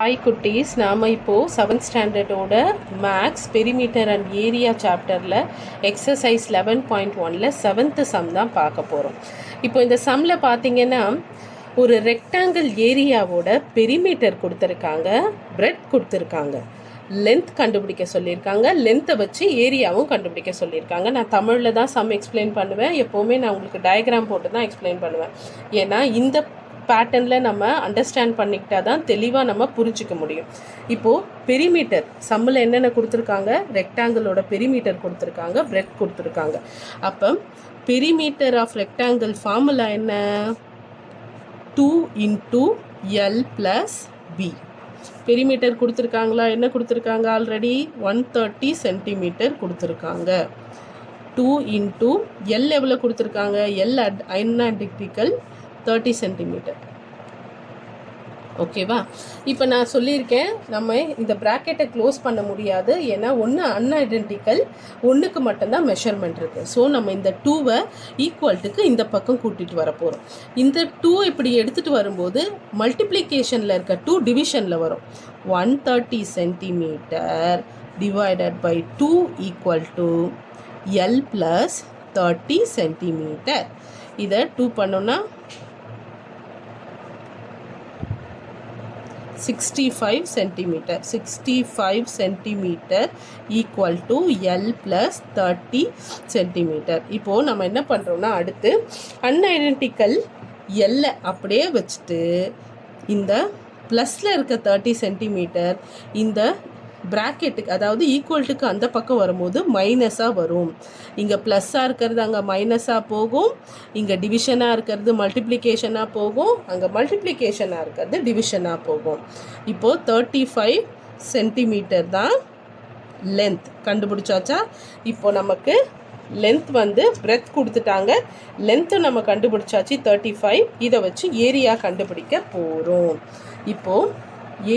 Hi குட்டீஸ், நாம் இப்போது 7th ஸ்டாண்டர்டோட மேக்ஸ் பெரிமீட்டர் அண்ட் ஏரியா சாப்டரில் எக்ஸசைஸ் 11.1ல் 7th சம் தான் பார்க்க போகிறோம். இப்போ இந்த சம்மில் பார்த்தீங்கன்னா ஒரு ரெக்டாங்கிள் ஏரியாவோட பெரிமீட்டர் கொடுத்துருக்காங்க, பிரெட் கொடுத்துருக்காங்க, லென்த் கண்டுபிடிக்க சொல்லியிருக்காங்க, லென்த்தை வச்சு ஏரியாவும் கண்டுபிடிக்க சொல்லியிருக்காங்க. நான் தமிழில் தான் சம் எக்ஸ்பிளைன் பண்ணுவேன். எப்போவுமே நான் உங்களுக்கு டயக்ராம் போட்டு தான் எக்ஸ்பிளைன் பண்ணுவேன். ஏன்னா இந்த பேட்டர்னில் நம்ம அண்டர்ஸ்டாண்ட் பண்ணிக்கிட்டா தான் தெளிவாக நம்ம புரிஞ்சிக்க முடியும். இப்போது பெரிமீட்டர் சம்மில் என்னென்ன கொடுத்துருக்காங்க, ரெக்டாங்கிளோட பெரிமீட்டர் கொடுத்துருக்காங்க, பிரெட் கொடுத்துருக்காங்க. அப்போ பெரிமீட்டர் ஆஃப் ரெக்டாங்கிள் ஃபார்முலா என்ன? 2 × L + B. பெரிமீட்டர் கொடுத்துருக்காங்களா? என்ன கொடுத்துருக்காங்க? ஆல்ரெடி 130 சென்டிமீட்டர் கொடுத்துருக்காங்க. 2 × L எவ்வளோ கொடுத்துருக்காங்க? L அன்அடிக்டிக்கல் 30 centimetre. ஓகேவா? இப்போ நான் சொல்லியிருக்கேன், நம்ம இந்த ப்ராக்கெட்டை க்ளோஸ் பண்ண முடியாது. ஏன்னா ஒன்று அன்ஐடென்டிக்கல், ஒன்றுக்கு மட்டும்தான் மெஷர்மெண்ட் இருக்குது. ஸோ நம்ம இந்த 2வை ஈக்குவல்ட்டுக்கு இந்த பக்கம் கூட்டிகிட்டு வர போகிறோம். இந்த 2 இப்படி எடுத்துகிட்டு வரும்போது மல்டிப்ளிகேஷனில் இருக்க 2 டிவிஷனில் வரும். 130 centimetre divided by 2 = L + 30 centimetre. இதை 2 பண்ணோன்னா 65 சென்டிமீட்டர். 65 centimetre = L + 30 centimetre. இப்போது நம்ம என்ன பண்ணுறோம்னா, அடுத்து அன்ஐடென்டிக்கல் எல்லை அப்படியே வச்சுட்டு இந்த ப்ளஸில் இருக்க 30 சென்டிமீட்டர் இந்த ப்ராக்கெட்டுக்கு, அதாவது ஈக்குவல்ட்டுக்கு அந்த பக்கம் வரும்போது மைனஸாக வரும். இங்கே ப்ளஸ்ஸாக இருக்கிறது அங்கே மைனஸாக போகும், இங்கே டிவிஷனாக இருக்கிறது மல்டிப்ளிகேஷனாக போகும், அங்கே மல்டிப்ளிகேஷனாக இருக்கிறது டிவிஷனாக போகும். இப்போது 35 சென்டிமீட்டர் தான் லென்த் கண்டுபிடிச்சாச்சா? இப்போ நமக்கு லென்த் பிரெத் கொடுத்துட்டாங்க, லென்த்தும் நம்ம கண்டுபிடிச்சாச்சு 35. இதை வச்சு ஏரியா கண்டுபிடிக்க போகிறோம். இப்போது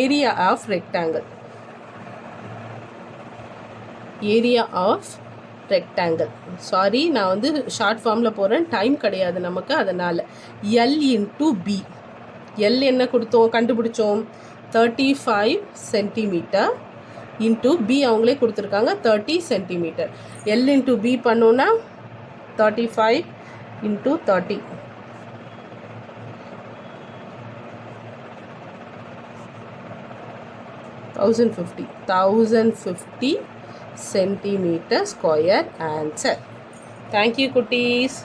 area of rectangle, area of rectangle, sorry நான் ஷார்ட் ஃபார்மில் போகிறேன், டைம் கிடையாது நமக்கு, அதனால் L × B. L என்ன கொடுத்தோம், கண்டுபிடிச்சோம் 35 சென்டிமீட்டர் இன்ட்டு B அவங்களே கொடுத்துருக்காங்க 30 சென்டிமீட்டர். L × B பண்ணோன்னா 35 × 30 1050 centimeter square answer. Thank you, Kutties.